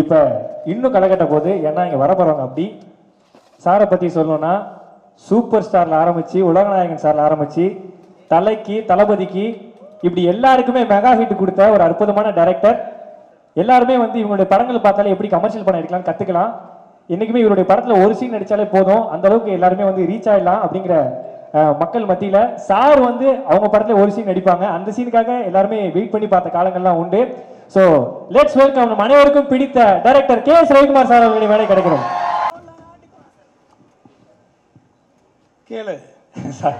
இப்போ இன்னும் களைகட்ட போது ஏன்னா இங்கே வரப்போறவங்க அப்படி சாரை பற்றி சொல்லணும்னா சூப்பர் ஸ்டாரில் ஆரம்பித்து உலகநாயகன் சாரில் ஆரம்பித்து தலைக்கு தளபதிக்கு இப்படி எல்லாருக்குமே மெகா ஹிட் கொடுத்த ஒரு அற்புதமான டைரக்டர். எல்லாருமே வந்து இவங்களுடைய படங்கள் பார்த்தாலே எப்படி கமர்ஷியல் படம் எடுக்கலாம்னு கற்றுக்கலாம். என்றைக்குமே இவருடைய படத்தில் ஒரு சீன் நடித்தாலே போதும், அந்த அளவுக்கு எல்லாருமே வந்து ரீச் ஆகிடலாம் அப்படிங்கிற மக்கள் மத்தியில் சார் வந்து அவங்க படத்தில் ஒரு சீன் நடிப்பாங்க. அந்த சீனுக்காக எல்லாருமே வெயிட் பண்ணி பார்த்த காலங்கள்லாம் உண்டு. ஸோ லெட்ஸ் வெல்கம் நம்ம அனைவருக்கும் பிடித்த டைரக்டர் கே.எஸ். ரவிக்குமார் சார் அவர்களுடைய வேலை கிடைக்கணும். கேளு சார்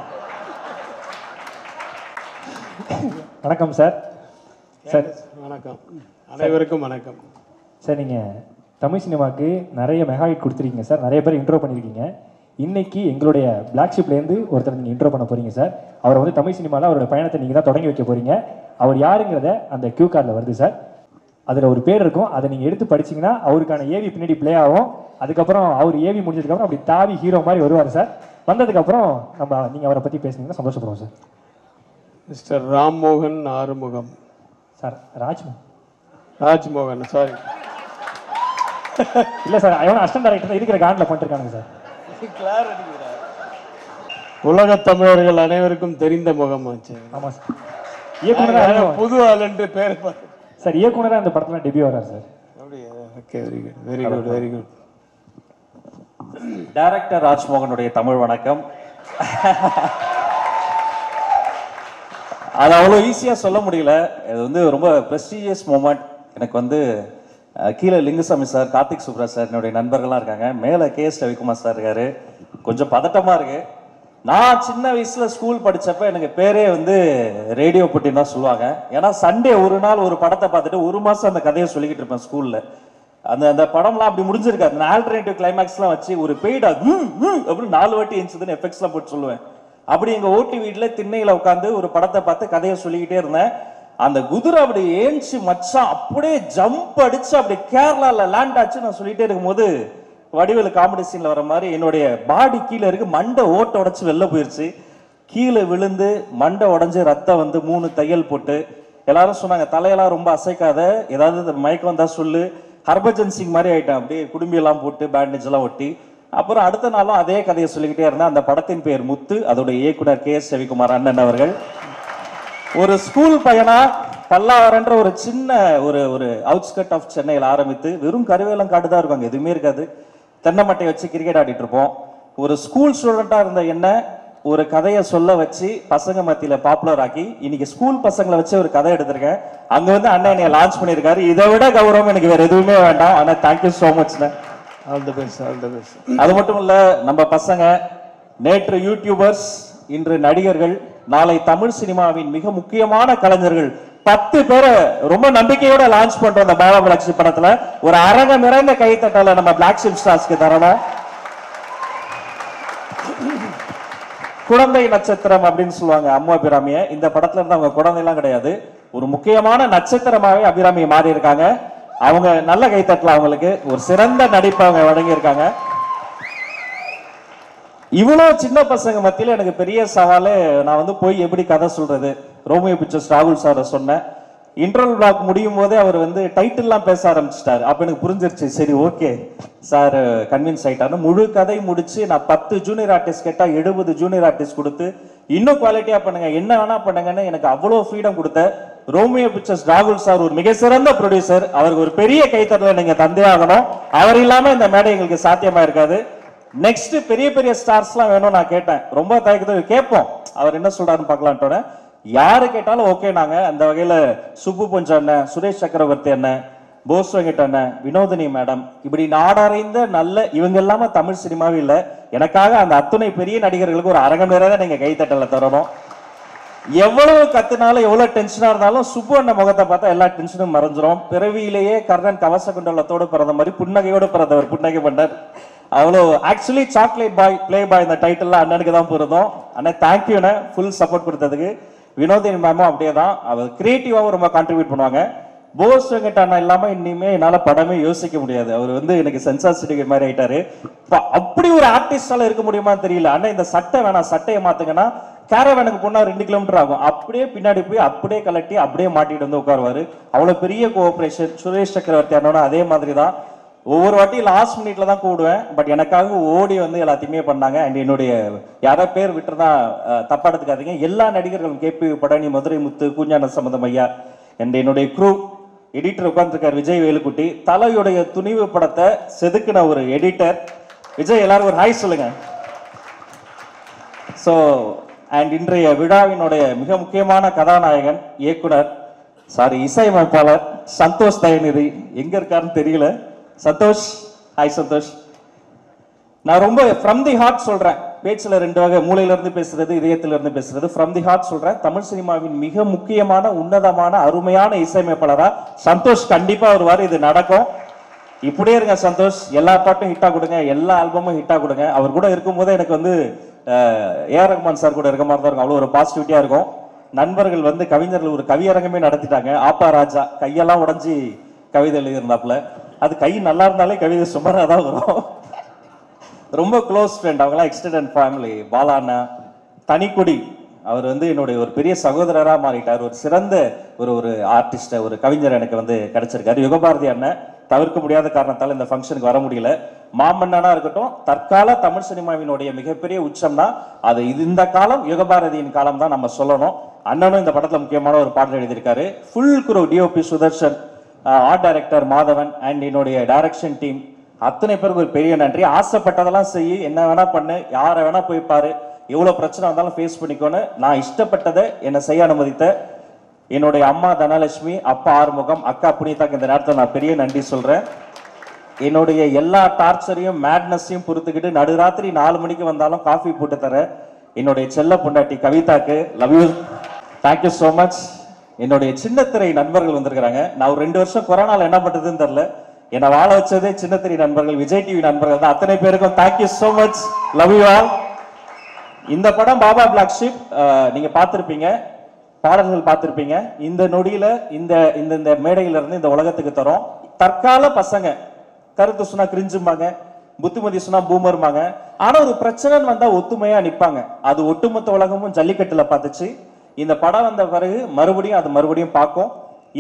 வணக்கம் சார். சார் வணக்கம், அனைவருக்கும் வணக்கம். சார் நீங்கள் தமிழ் சினிமாவுக்கு நிறைய மெகா ஹிட் கொடுத்துருக்கீங்க சார், நிறைய பேர் இன்ட்ரோ பண்ணியிருக்கீங்க. இன்னைக்கு எங்களுடைய பிளாக் ஷிப்லேருந்து ஒருத்தர் நீங்கள் இன்ட்ரோ பண்ண போகிறீங்க சார். அவரை வந்து தமிழ் சினிமாவில் அவரோட பயணத்தை நீங்கள் தான் தொடங்கி வைக்க போகிறீங்க. அவர் யாருங்கிறத அந்த கியூ கார்டில் வருது சார். அதில் ஒரு பேர் இருக்கும், அதை நீங்கள் எடுத்து படிச்சிங்கன்னா அவருக்கான ஏவி பின்னாடி ப்ளே ஆகும். அதுக்கப்புறம் அவர் ஏவி முடிஞ்சதுக்கப்புறம் அப்படி தாவி ஹீரோ மாதிரி வருவார் சார். வந்ததுக்கப்புறம் நீங்கள் அவரை பற்றி பேசுனீங்கன்னா சந்தோஷப்படுவோம் sir. Mister Rammohan Arumugam sir. Rajmohan sorry இல்லை சார், அவன் அசிஸ்டன்ட் டைரக்டர் இருக்கிற காண்டில் பண்ணிருக்கானுங்க சார். உலக தமிழர்கள் அனைவருக்கும் தெரிந்த முகம் ஆச்சு. ஆமாம் சார். இயக்குனராக புது ஆள் என்று பேர் சார், இயக்குனராக அந்த படத்தில் டெபியூ வர்றார் sir. Okay, very good very good very good. Director ராஜ்மோகனுடைய தமிழ் வணக்கம். அது அவ்வளோ ஈஸியாக சொல்ல முடியல. இது வந்து ரொம்ப ப்ரெஸ்டீஜியஸ் மூமெண்ட். எனக்கு வந்து கீழே லிங்குசாமி சார், கார்த்திக் சுப்ராஜ் சார் என்னுடைய நண்பர்கள்லாம் இருக்காங்க, மேலே கே.எஸ். ரவிக்குமார் சார் இருக்காரு. கொஞ்சம் பதட்டமாக இருக்கு. நான் சின்ன வயசில் ஸ்கூல் படித்தப்ப எனக்கு பேரே வந்து ரேடியோ போட்டின்னு தான் சொல்லுவாங்க. ஏன்னா சண்டே ஒரு நாள் ஒரு படத்தை பார்த்துட்டு ஒரு மாதம் அந்த கதையை சொல்லிக்கிட்டு இருப்பேன் ஸ்கூலில். அந்த படம்லாம் அப்படி முடிஞ்சிருக்காது. அந்த ஆல்டர்னேட்டிவ் கிளைமேக்ஸ்லாம் வச்சு ஒரு பெய்டா அப்படின்னு 4 வாட்டி இருந்துச்சுன்னு எஃபெக்ட்ஸ்லாம் போட்டு சொல்லுவேன். அப்படி எங்கள் ஓட்டி வீட்டில் திண்ணையில் உட்காந்து ஒரு படத்தை பார்த்து கதையை சொல்லிக்கிட்டே இருந்தேன். அந்த குதிரை அப்படி ஏஞ்சி மச்சான் அப்படியே ஜம்ப் அடிச்சு அப்படி கேரளாவில் லேண்ட் ஆச்சு. நான் சொல்லிட்டே இருக்கும்போது வடிவேலு காமெடி சீன்ல வர மாதிரி என்னுடைய பாடி கீழே இருக்கு, மண்டை ஓட்ட உடச்சு வெளில போயிருச்சு. கீழே விழுந்து மண்டை உடஞ்சி ரத்தம் வந்து 3 தையல் போட்டு எல்லாரும் சொன்னாங்க தலையெல்லாம் ரொம்ப அசைக்காத, ஏதாவது மயக்கம் வந்தா சொல்லு. ஹர்பஜன் சிங் மாதிரி ஆயிட்டேன், அப்படியே குடும்பியெல்லாம் போட்டு பேண்டேஜ் எல்லாம் ஒட்டி. அப்புறம் அடுத்த நாளும் அதே கதையை சொல்லிக்கிட்டே இருந்தேன். அந்த படத்தின் பெயர் முத்து. அதோட இயக்குனர் கே.எஸ். ரவிக்குமார் அண்ணன் அவர்கள். ஒரு ஸ்கூல் பையனா பல்லாவரன்ற ஒரு சின்ன ஒரு அவுட்ஸ்கட் ஆஃப் சென்னையில் ஆரம்பித்து வெறும் கருவேலம் காடு தான் இருக்கும், எதுவுமே இருக்காது. தென்னை மட்டையை வச்சு கிரிக்கெட் ஆடிட்டு இருப்போம். ஒரு ஸ்கூல் ஸ்டூடெண்டா இருந்த என்ன ஒரு கதையை சொல்ல வச்சு பசங்க மத்தியில பாப்புலர் ஆக்கி இன்னைக்கு ஸ்கூல் பசங்களை வச்சு ஒரு கதை எடுத்திருக்கேன். அங்க வந்து அண்ணன் என்னை லான்ச் பண்ணியிருக்காரு. இதை விட கௌரவம் எனக்கு வேற எதுவுமே வேண்டாம். ஆனா thank you so much. All the best, all the best. அது மட்டும் இல்ல, நம்ம பசங்க நேற்று யூடியூபர்ஸ், இன்று நடிகர்கள், நாளை தமிழ் சினிமாவின் மிக முக்கியமான கலைஞர்கள் 10 பேரை ரொம்ப நம்பிக்கையோட லான்ச் பண்றோம். அந்த பாலா பிளாக்ஷிப் படத்துல ஒரு அரங்கம் நிறைந்த கைத்தட்டல நம்ம பிளாக் ஷிப் ஸ்டார்ஸ்க்கு தரணும். குழந்தை நட்சத்திரம் அப்படின்னு சொல்லுவாங்க அம்மு அபிராமிய. இந்த படத்துல இருந்து அவங்க குழந்தை எல்லாம் கிடையாது, ஒரு முக்கியமான நட்சத்திரமாவே அபிராமி மாறி இருக்காங்க. அவங்க நல்ல கைத்தட்டல, அவங்களுக்கு ஒரு சிறந்த நடிப்பை அவங்க வழங்கி இருக்காங்க. இவ்வளவு சின்ன பசங்க மத்தியில எனக்கு பெரிய சவாலே, நான் வந்து போய் எப்படி கதை சொல்றது. ரோமியோ பிக்சர்ஸ் ராகுல் சாரை சொன்னேன். இன்டர்வல் பிளாக் முடியும் போதே அவர் வந்து டைட்டில்லாம் பேச ஆரம்பிச்சிட்டாரு. அப்ப எனக்கு புரிஞ்சிருச்சு, சரி ஓகே சார் கன்வின்ஸ் ஆயிட்டாரு. முழு கதை முடிச்சு நான் 10 ஜூனியர் ஆர்டிஸ்ட் கேட்டா 70 ஜூனியர் ஆர்டிஸ்ட் கொடுத்து இன்னும் குவாலிட்டியா பண்ணுங்க, என்ன வேணா பண்ணுங்கன்னு எனக்கு அவ்வளவு ஃப்ரீடம் கொடுத்த ரோமியோ பிக்சர்ஸ் ராகுல் சார் ஒரு மிக சிறந்த ப்ரொடியூசர். அவருக்கு ஒரு பெரிய கைத்தட்டல நீங்க தந்தே ஆகணும். அவர் இல்லாம இந்த மேடை எங்களுக்கு சாத்தியமா இருக்காது. நெக்ஸ்ட் பெரிய பெரிய ஸ்டார்ஸ்லாம் வேணும் நான் கேட்டேன். ரொம்ப தயக்கத்தை கேட்போம், அவர் என்ன சொல்றாருன்னு பார்க்கலான்ட்டு. யாரு கேட்டாலும் ஓகே நாங்க. அந்த வகையில சுப்பு பொஞ்ச அண்ணன், சுரேஷ் சக்கரவர்த்தி அண்ணன், போஸ் வெங்கட் அண்ணன், வினோதினி மேடம், இப்படி நாடறிந்த நல்ல இவங்க இல்லாம தமிழ் சினிமாவே இல்லை. எனக்காக அந்த அத்துணை பெரிய நடிகர்களுக்கு ஒரு அரங்கம் நிறைய நீங்க கைத்தட்டல தரணும். எவ்வளவு கத்துனாலும் எவ்வளவு டென்ஷனா இருந்தாலும் சுப்பு அண்ணன் முகத்தை பார்த்தா எல்லா டென்ஷனும் மறைஞ்சிரும். பிறவியிலேயே கர்ணன் கவச குண்டலத்தோடு பிறந்த மாதிரி புன்னகையோடு பிறந்தவர் புன்னகை பண்ணார். அவ்வளோ actually chocolate boy play boy இந்த டைட்டில் அண்ணனுக்கு தான் போயிருந்தோம். அண்ணன் தேங்க்யூண்ணே ஃபுல் சப்போர்ட் கொடுத்ததுக்கு. வினோதினி மேமும் அப்படியே தான், அவர் கிரியேட்டிவாகவும் ரொம்ப கான்ட்ரிபியூட் பண்ணுவாங்க. போஸ் வெங்கட் அண்ணா இல்லாம இனிமே என்னால படமே யோசிக்க முடியாது. அவர் வந்து எனக்கு சென்சார் சர்டிஃபிகேட் மாதிரி ஆயிட்டாரு. அப்படி ஒரு ஆர்டிஸ்டால இருக்க முடியுமான்னு தெரியல. அண்ணா இந்த சட்டை வேணாம், சட்டையை மாத்துங்கன்னா கேரவேனுக்கு போனா 2 கிலோமீட்டர் ஆகும். அப்படியே பின்னாடி போய் அப்படியே கலட்டி அப்படியே மாட்டிட்டு வந்து உட்காருவாரு. அவ்வளவு பெரிய கோஆபரேஷன். சுரேஷ் சக்கரவர்த்தி அண்ணனோட அதே மாதிரி தான். ஒவ்வொரு வாட்டி லாஸ்ட் மினிட்ல தான் கூடுவேன். பட் எனக்காக ஓடி வந்து எல்லாத்தையுமே பண்ணாங்க. அண்ட் என்னுடைய யாரோ பேர் விட்டுறதா தப்பா எடுத்துக்காதீங்க. எல்லா நடிகர்களும் கேபி படானி, மதுரை முத்து, கூஞ்ஞான சம்பந்தம் ஐயா அண்ட் என்னுடைய குரூ எடிட்டர் உட்கார்ந்துருக்கார் விஜய் வேலுக்குட்டி. தலையுடைய துணிவு படத்தை செதுக்கின ஒரு எடிட்டர் விஜய். எல்லாரும் ஒரு ஹாய் சொல்லுங்க. ஸோ அண்ட் இன்றைய விழாவினுடைய மிக முக்கியமான கதாநாயகன், இயக்குனர், இசையமைப்பாளர் சந்தோஷ் தயநிதி. எங்க இருக்காருன்னு தெரியல. சந்தோஷ், ஹாய் சந்தோஷ். நான் ரொம்ப ஃப்ரம் தி ஹார்ட் சொல்றேன். பேச்சுல 2 வகை, மூளையில இருந்து பேசுறது, இதயத்தில இருந்து பேசுறது. ஃப்ரம் தி ஹார்ட் சொல்றேன். தமிழ் சினிமாவின் மிக முக்கியமான, உன்னதமான, அருமையான இசையமைப்பாளரா சந்தோஷ் கண்டிப்பா வருவார். இது நடக்கும். இப்படியே இருங்க சந்தோஷ். எல்லா பாட்டும் ஹிட்டா கொடுங்க, எல்லா ஆல்பமும் ஹிட்டா கொடுங்க. அவர் கூட இருக்கும்போது எனக்கு வந்து ஏஆர் ரஹ்மான் சார் கூட இருக்க மாதிரி தான் இருக்கும். அவ்வளோ ஒரு பாசிட்டிவிட்டியா இருக்கும். நண்பர்கள் வந்து கவிஞர்கள் ஒரு கவியரங்கமே நடத்திட்டாங்க. ஆப்பா ராஜா கையெல்லாம் உடஞ்சி கவிதை எழுதியிருந்தாப்புல. அது கை நல்லா இருந்தாலே கவிதை சுமாராக தான் வரும். ரொம்ப க்ளோஸ் ஃப்ரெண்ட் அவங்களாம், எக்ஸ்டெண்டட் ஃபேமிலி. பாலாண்ணா, தனிக்குடி, அவர் வந்து என்னுடைய ஒரு பெரிய சகோதரராக மாறிட்டார். ஒரு சிறந்த ஒரு ஆர்டிஸ்ட், ஒரு கவிஞர் எனக்கு வந்து கிடைச்சிருக்காரு. யுகபாரதி அண்ணன் தவிர்க்க முடியாத காரணத்தால் இந்த ஃபங்க்ஷனுக்கு வர முடியல. மாமன்னனா இருக்கட்டும், தற்கால தமிழ் சினிமாவினுடைய மிகப்பெரிய உச்சம்னா அது இந்த காலம், யுகபாரதியின் காலம் தான் நம்ம சொல்லணும். அண்ணனும் இந்த படத்துல முக்கியமான ஒரு பாடல் எழுதியிருக்காரு. Full crew, DOP Sudharshan, art director Madhavan and என்னுடைய டைரக்ஷன் டீம், அத்தனை பேருக்கு ஒரு பெரிய நன்றி. ஆசைப்பட்டதெல்லாம் செய்ய, என்ன வேணா பண்ணு, யாரை வேணா போய் பாரு, எவ்வளவு பிரச்சனை வந்தாலும் ஃபேஸ் பண்ணிக்கோன்னு நான் இஷ்டப்பட்டதை என்னை செய்ய அனுமதித்த என்னுடைய அம்மா தனலட்சுமி, அப்பா ஆறுமுகம், அக்கா புனிதாக்கு இந்த நேரத்தில் நான் பெரிய நன்றி சொல்றேன். என்னுடைய எல்லா டார்ச்சரையும், மேட்னஸையும் பொறுத்துக்கிட்டு நடுராத்திரி 4 மணிக்கு வந்தாலும் காஃபி போட்டு தர என்னுடைய செல்ல பொண்டாட்டி கவிதாக்கு love you, thank you so much. என்னுடைய சின்னத்திரை நண்பர்கள் வந்திருக்கிறாங்க. நான் ஒரு 2 வருஷம் கொரோனால என்ன பண்றதுன்னு தெரியல. என்னை வாழ வச்சதே சின்னத்திரை நண்பர்கள், விஜய் டிவி நண்பர்கள் தான். அத்தனை பேருக்கும் thank you so much, love you all. இந்த படம் பாபா பிளாக் ஷீப் நீங்க பார்த்திருப்பீங்க, பாடல்கள் பார்த்திருப்பீங்க. இந்த நொடியில இந்த இந்த மேடையில இருந்து இந்த உலகத்துக்கு தரோம். தற்கால பசங்க கருத்து சொன்னா கிரிஞ்சும்பாங்க, புத்திமதி சொன்னா பூமர்மாங்க. ஆனா ஒரு பிரச்சனைன்னு வந்தா ஒத்துமையா நிப்பாங்க. அது ஒட்டுமொத்த உலகமும் ஜல்லிக்கட்டுல பார்த்துச்சு. இந்த படம் வந்த பிறகு மறுபடியும் பார்க்கும்.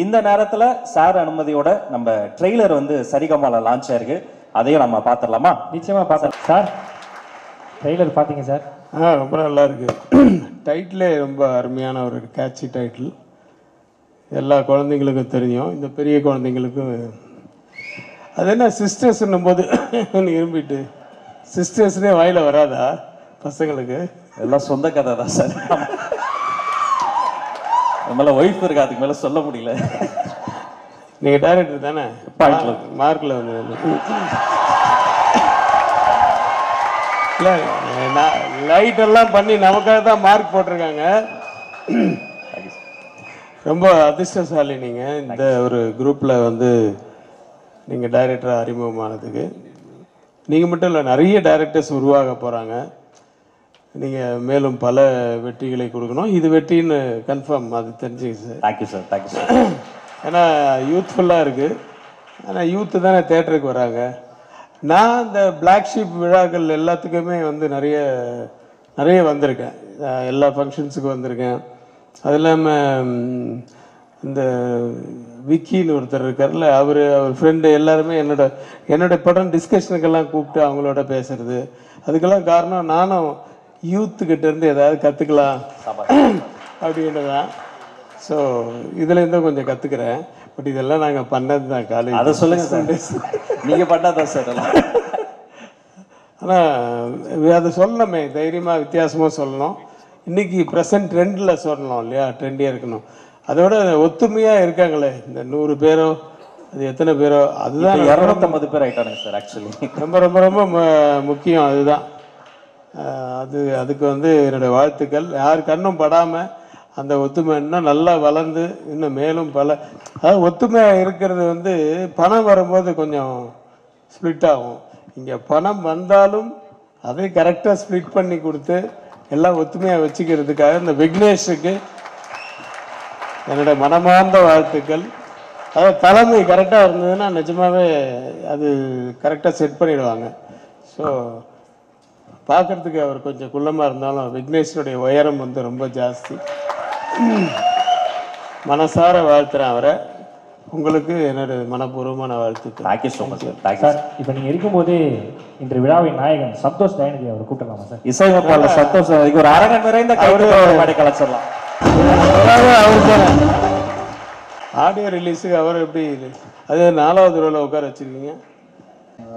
இந்த நேரத்துல சார் அனுமதியோட நம்ம ட்ரெய்லர் வந்து சரிகமால லான்ச் ஆயிருக்கு. அதையும் நம்ம பார்த்துடலாமா? நிச்சயமா பார்த்தேன் சார். ட்ரெய்லர் பார்த்தீங்க சார்? ரொம்ப நல்லா இருக்கு. டைட்டிலே ரொம்ப அருமையான ஒரு கேட்சி டைட்டில். எல்லா குழந்தைங்களுக்கும் தெரியும், இந்த பெரிய குழந்தைங்களுக்கும். அது என்ன சிஸ்டர்ஸ்ன்னும் போது விரும்பிட்டு சிஸ்டர்ஸ்னே வாயில வராதா பசங்களுக்கு? எல்லாம் சொந்த கதை தான் சார். நம்மள ஒய்ஃப் இருக்கு, அதுக்கு மேல சொல்ல முடியல. நீங்க டைரக்டர் தானே? மார்க்ல வந்து லைட் எல்லாம் பண்ணி நமக்காக தான் மார்க் போட்டிருக்காங்க. ரொம்ப அதிர்ஷ்டசாலி நீங்க. இந்த ஒரு குரூப்ல வந்து நீங்க டைரக்டரா அறிமுகமானதுக்கு. நீங்க மட்டும் இல்லை, நிறைய டைரக்டர்ஸ் உருவாக போறாங்க. நீங்க மேலும் பல வெற்றிகளை கொடுக்கணும். இது வெற்றின்னு கன்ஃபார்ம், அது தெரிஞ்சுங்க sir. Thank you sir, thank you sir. ஏன்னா யூத்ஃபுல்லாக இருக்குது. ஆனால் யூத்து தானே தேட்டருக்கு வராங்க. நான் இந்த பிளாக் ஷீப் விழாக்கள் எல்லாத்துக்குமே வந்து நிறைய வந்திருக்கேன். எல்லா ஃபங்க்ஷன்ஸுக்கும் வந்திருக்கேன். அது இல்லாமல் இந்த விக்கின்னு ஒருத்தர் இருக்கார்ல, அவர் ஃப்ரெண்டு எல்லாருமே என்னோட படம் டிஸ்கஷனுக்கெல்லாம் கூப்பிட்டு அவங்களோட பேசுறது. அதுக்கெல்லாம் காரணம் நானும் யூத்துக்கிட்ட இருந்து ஏதாவது கற்றுக்கலாம் அப்படின்றதான். ஸோ இதுல இருந்தும் கொஞ்சம் கற்றுக்கிறேன். பட் இதெல்லாம் நாங்கள் பண்ணது தான் காலேஜ். அதை சொல்லுங்க சார். நீங்கள் பண்ணாதான் சார். ஆனால் அதை சொல்லணுமே, தைரியமாக வித்தியாசமாக சொல்லணும். இன்னைக்கு ப்ரெசன்ட் ட்ரெண்டில் சொல்லணும் இல்லையா, ட்ரெண்டியாக இருக்கணும். அதோட ஒத்துமையாக இருக்காங்களே, இந்த 100 பேரோ அது எத்தனை பேரோ, அதுதான் 250 பேர் ஆயிட்டானுங்க சார். ஆக்சுவலி ரொம்ப ரொம்ப ரொம்ப முக்கியம். அதுதான் அதுக்கு வந்து என்னுடைய வாழ்த்துக்கள். யார் கண்ணும் படாமல் அந்த ஒத்துமை இன்னும் நல்லா வளர்ந்து இன்னும் மேலும் அதாவது ஒத்துமையாக இருக்கிறது வந்து பணம் வரும்போது கொஞ்சம் ஸ்ப்ளிட் ஆகும். இங்கே பணம் வந்தாலும் அதை கரெக்டாக ஸ்ப்ளிட் பண்ணி கொடுத்து எல்லாம் ஒத்துமையாக வச்சுக்கிறதுக்காக இந்த விக்னேஷுக்கு என்னோட மனமார்ந்த வாழ்த்துக்கள். அதாவது தலைமை கரெக்டாக இருந்ததுன்னா நிஜமாவே அது கரெக்டாக செட் பண்ணிடுவாங்க. ஸோ பார்க்குறதுக்கு அவர் கொஞ்சம் குள்ளமாக இருந்தாலும் விக்னேஷனுடைய உயரம் வந்து ரொம்ப ஜாஸ்தி. மனசார வாழ்த்துறேன் அவரை. உங்களுக்கு என்னோட மனப்பூர்வமான வாழ்த்துக்கள். Thank you so much sir. Sir இப்போ நீங்கள் இருக்கும்போது இன்று விழாவின் நாயகன் சந்தோஷ் தயநிதி அவர் கூப்பிடலாமா சார்? இசையமைப்பாளர் சந்தோஷ் இதுக்கு ஒரு அரங்கம் நிறைந்த கைது கலைச்சிடலாம். ஆடியோ ரிலீஸுக்கு அவர் எப்படி அது 4வது ரோல உட்கார வச்சிருக்கீங்க?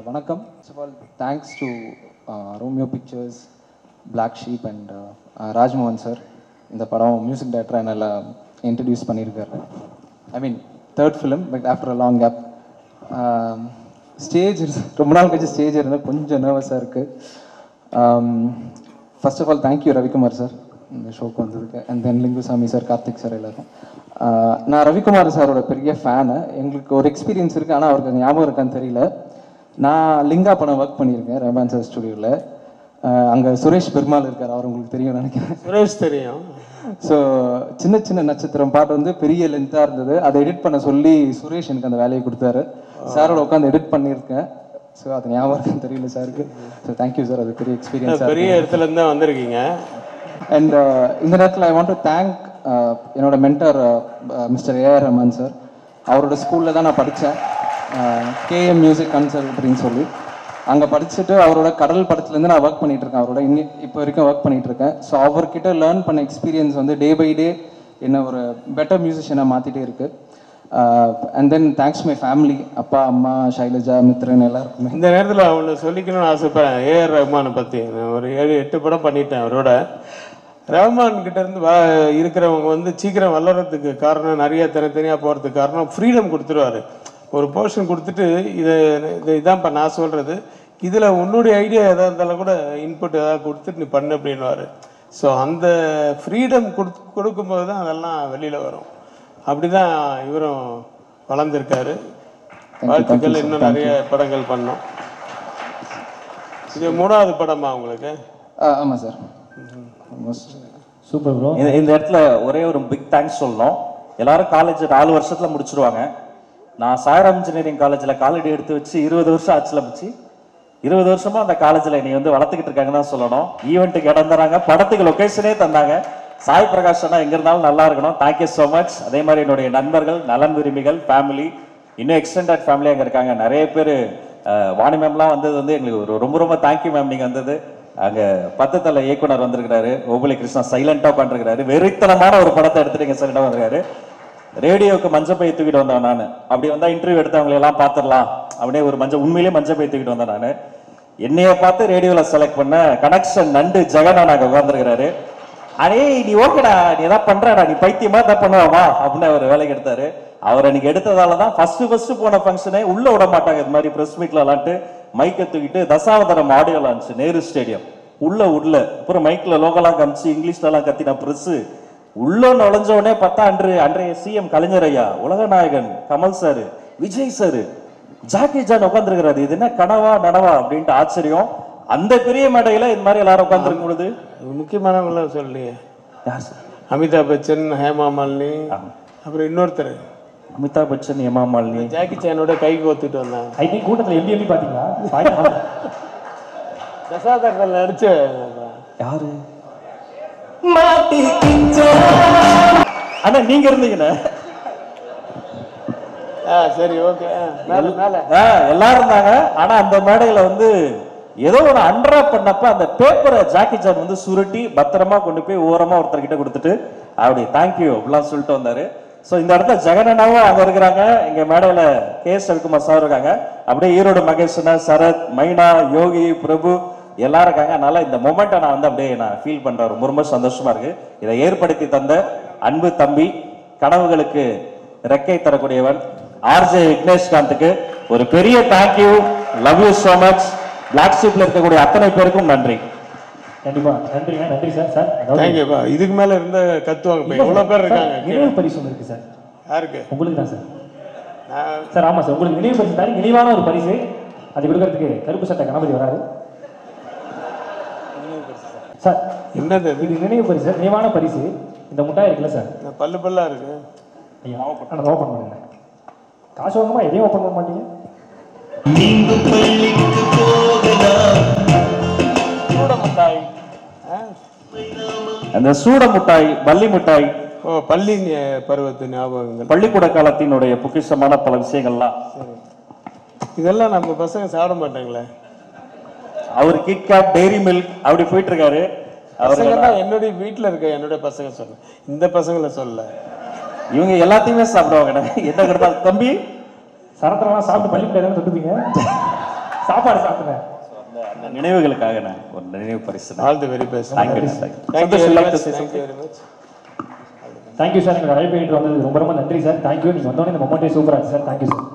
வணக்கம். First of all thanks to Romeo pictures, black sheep and Rajmohan sir. இந்த படம் மியூசிக் டைரக்டராக நல்லா இன்ட்ரடியூஸ் பண்ணியிருக்காரு. I mean 3rd film, but after a long gap. Stage ரொம்ப நாள் கழிச்சு ஸ்டேஜ் இருந்தால் கொஞ்சம் நர்வஸாக இருக்குது. First of all thank you Ravikumar sir இந்த ஷோக்கு வந்ததுக்கு. And then Lingusamy sir, Karthik sir எல்லாரும். நான் ரவிக்குமார் சாரோட பெரிய ஃபேனு. எங்களுக்கு ஒரு எக்ஸ்பீரியன்ஸ் இருக்குது, ஆனால் அவருக்கு ஞாபகம் இருக்கான்னு தெரியல. நான் லிங்கா படம் ஒர்க் பண்ணியிருக்கேன் ரஹ்மான் சார் ஸ்டுடியோவில். அங்கே சுரேஷ் பெருமாள் இருக்கார், அவர் உங்களுக்கு தெரியும் நினைக்கிறேன். சுரேஷ் தெரியும். ஸோ சின்ன சின்ன நட்சத்திரம் பாட்டு வந்து பெரிய லென்த்தாக இருந்தது. அதை எடிட் பண்ண சொல்லி சுரேஷ் எனக்கு அந்த வேலையை கொடுத்தாரு. சாரோட உட்காந்து எடிட் பண்ணியிருக்கேன். ஸோ அது ஞாபகம் இருக்குன்னு தெரியல சாருக்கு. ஸோ தேங்க்யூ சார், அது பெரிய எக்ஸ்பீரியன்ஸ். பெரிய இடத்துல இருந்து தான் வந்திருக்கீங்க. அண்ட் இந்த நேரத்தில் ஐ வாண்ட் டு தேங்க் என்னோட mentor mister AR Rahman sir. அவரோட ஸ்கூலில் தான் நான் படித்தேன், கேஎம் மியூசிக் கன்சர்வேட்டரின்னு சொல்லி. அங்கே படிச்சுட்டு அவரோட கடல் படத்துலேருந்து நான் ஒர்க் பண்ணிகிட்ருக்கேன். அவரோட இப்போ வரைக்கும் ஒர்க் பண்ணிகிட்ருக்கேன். ஸோ அவர்கிட்ட லேர்ன் பண்ண எக்ஸ்பீரியன்ஸ் வந்து டே பை டே என்ன ஒரு பெட்டர் மியூசிஷியனாக மாற்றிட்டே இருக்குது. And then thanks my family, அப்பா அம்மா ஷைலஜா மித்ரன் எல்லாருக்குமே. இந்த நேரத்தில் அவனை சொல்லிக்கணும்னு ஆசைப்பட்றேன். ஏஆர் ரஹ்மானை பற்றி நான் ஒரு 7-8 படம் பண்ணிட்டேன் அவரோட. ரஹ்மான் கிட்ட இருந்து இருக்கிறவங்க வந்து சீக்கிரம் வளர்கிறதுக்கு காரணம், நிறைய தனித்தனியாக போகிறதுக்கு காரணம் ஃப்ரீடம் கொடுத்துருவாரு. ஒரு போர்ஷன் கொடுத்துட்டு இதான் இப்போ நான் சொல்கிறது, இதில் உன்னுடைய ஐடியா எதாக இருந்தாலும் கூட இன்புட் எதாவது கொடுத்துட்டு நீ பண்ணு அப்படின்வாரு. ஸோ அந்த ஃப்ரீடம் கொடுக்கும்போது தான் அதெல்லாம் வெளியில் வரும். அப்படி தான் இவரும் வளர்ந்துருக்காரு. வாழ்த்துக்கள். இன்னும் நிறைய படங்கள் பண்ணோம். இது 3வது படமா உங்களுக்கு? ஆமாம் சார். Super bro. இந்த இடத்துல ஒரே ஒரு பிக் தேங்க்ஸ் சொல்லணும். எல்லாரும் காலேஜ் 4 வருஷத்துல முடிச்சிருவாங்க. நான் சாய்ராம் இன்ஜினியரிங் காலேஜில் காலடி எடுத்து வச்சு 20 வருஷம் ஆச்சுல வச்சு 20 வருஷமா அந்த காலேஜில் நீ வந்து வளர்த்துக்கிட்டு இருக்காங்க தான் சொல்லணும். ஈவெண்ட்டுக்கு இடம் தராங்க, படத்துக்கு லொக்கேஷனே தந்தாங்க. சாய் பிரகாஷ் அண்ணா எங்க இருந்தாலும் நல்லா இருக்கணும். Thank you so much. அதே மாதிரி என்னுடைய நண்பர்கள், நலன் விரும்பிகள், ஃபேமிலி, இன்னும் எக்ஸ்டெண்டட் ஃபேமிலி அங்கே இருக்காங்க. நிறைய பேர் வாணி மேம்லாம் வந்தது வந்து எங்களுக்கு ஒரு ரொம்ப ரொம்ப தேங்க்யூ மேம். நீங்கள் வந்தது அங்கே 10 தலை இயக்குனர் வந்திருக்கிறாரு, ஓபுலி கிருஷ்ணா சைலண்டாக பண்ணிருக்கிறாரு. வெறித்தனமான ஒரு படத்தை எடுத்துட்டு இங்கே சைலண்டாக வந்திருக்காரு. ரேடியோவுக்கு மஞ்சள் பை தூக்கிட்டு வந்தேன் நான். அப்படி வந்தா இன்டர்வியூ எடுத்தவங்களை எல்லாம் பார்த்துடலாம் அப்படியே ஒரு உண்மையிலேயே மஞ்சள் பை தூக்கிட்டு வந்தேன் நான். என்னைய பார்த்து ரேடியோவில் செலக்ட் பண்ண கனெக்ஷன் நண்டு ஜெகன் நாங்கள் உட்காந்துருக்கிறாரு. அடே நீ ஓகேடா, நீ எதாவது பண்றடா, நீ பைத்தியமா தான் பண்ணுவாமா அப்படின்னு அவர் வேலைக்கு எடுத்தாரு. அவர் அன்னைக்கு எடுத்ததால தான் ஃபர்ஸ்ட் போன ஃபங்க்ஷனே உள்ள விட மாட்டாங்க. இது மாதிரி ப்ரெஸ் மீட்ல விளாண்டு மைக்கை தூக்கிட்டு Dasavatharam audio launch Nehru stadium உள்ள அப்புறம் மைக்ல லோகலாம் காமிச்சு இங்கிலீஷ்லாம் கத்தின ப்ரெஸ் உள்ள நுழைஞ்ச உடனே பார்த்தா அன்றைய சிஎம் கலைஞர் ஐயா, உலக நாயகன் Kamal sir, Vijay sir, Jackie Chan உட்காந்துருக்கிறாரு. இது என்ன கனவா நனவா அப்படின்ட்டு ஆச்சரியம். அந்த பெரிய மேடையில இந்த மாதிரி எல்லாரும் உட்காந்துருக்கும் பொழுது முக்கியமானவங்கள சொல்லியே யார் சார்? அமிதாப் பச்சன், ஹேமா மாலினி, அப்புறம் இன்னொருத்தர் அமிதாப் பச்சன், ஹேமா மாலினி, ஜாக்கி சானோட கை கோத்துட்டு வந்தாங்க. ஐ திங்க் கூட்டத்தில் எம்பி பாத்தீங்களா? தசாவதாரத்தில் நடிச்ச யாரு? ஆனா நீங்க இருந்தீங்கண்ணே. சரி, ஓகே. எல்லாரும் இருந்தாங்க. ஆனா அந்த மேடையில வந்து ஏதோ ஒரு அன்ராப் பண்ணப்ப அந்த பேப்பரை ஜாக்கி ஜான் வந்து சுருட்டி பத்திரமா கொண்டு போய் ஓரமா ஒருத்தர்கிட்ட கொடுத்துட்டு அப்படி தேங்க்யூ அப்படிலாம் சொல்லிட்டு வந்தாரு. ஸோ இந்த இடத்துல ஜெகனண்ணாவும் அங்க இருக்கிறாங்க. இங்க மேடையில கே.எஸ். ரவிக்குமார் சார் இருக்காங்க. அப்படியே ஈரோடு மகேஷனா, சரத், மைனா, யோகி, பிரபு எல்லாரும் இருக்காங்க. அதனால இந்த மொமெண்ட்டை நான் வந்து அப்படியே நான் ஃபீல் பண்றேன். ரொம்ப ரொம்ப சந்தோஷமா இருக்கு. இதை ஏற்படுத்தி தந்த அன்பு தம்பி, கனவுகளுக்கு ரெக்கை தரக்கூடியவன் ஆர்ஜே விக்னேஷ்காந்துக்கு ஒரு பெரிய thank you. Love you so much. Black ஷீப்ல இருக்கக்கூடிய அத்தனை பேருக்கும் நன்றி. கண்டிப்பா நன்றிங்க. நன்றி சார். சார் தேங்க்யூப்பா. இதுக்கு மேல இருந்த கத்துவாங்க. எவ்வளவு பேர் இருக்காங்க. நினைவு பரிசு ஒன்று இருக்கு சார். யாருக்கு? உங்களுக்கு தான் சார். சார் ஆமா சார், உங்களுக்கு நினைவு பரிசு தானே, நினைவான ஒரு பரிசு. அது கொடுக்கறதுக்கு கருப்பு சட்டை கணபதி வராது சார். என்னது இது? நினைவு பரிசு சார், நினைவான பரிசு. இந்த முட்டாய் இருக்குல்ல சார், பல்லு பல்லா இருக்கு. ஐயா ஓப்பன் பண்ணுங்க. காசு வாங்கமா எதையும் ஓப்பன் பண்ண மாட்டீங்க. அந்த சூட மிட்டாய், பல்லி மிட்டாய், ஓ பள்ளி பருவத்து ஞாபகங்கள், பள்ளிக்கூட காலத்தினுடைய பொக்கிஷமான பல விஷயங்கள்லாம். இதெல்லாம் நம்ம பசங்க சாப்பிட மாட்டாங்களே. அவர் கிட்கேட், டெய்ரி மில்க் அப்படி போயிட்டு இருக்காரு. பசங்கள்லாம் என்னுடைய வீட்டில் இருக்க என்னுடைய பசங்க சொல்ல, இந்த பசங்களை சொல்ல. இவங்க எல்லாத்தையுமே சாப்பிடுவாங்க. என்ன கிடைத்தா தம்பி சரத்திரலாம் சாப்பிட்டு பள்ளி பிள்ளை தொட்டுப்பீங்க. சாப்பாடு சாப்பிடுறேன். அந்த நினைவுகளுக்காக நான் ஒரு நினைவு பரிசு. All the very best. Thank you sir. எங்களோட அழைப்பு வந்தது ரொம்ப ரொம்ப நன்றி சார். தேங்க்யூ. நீங்கள் வந்தோடனே இந்த மொமெண்டே சூப்பராக சார். Thank you sir.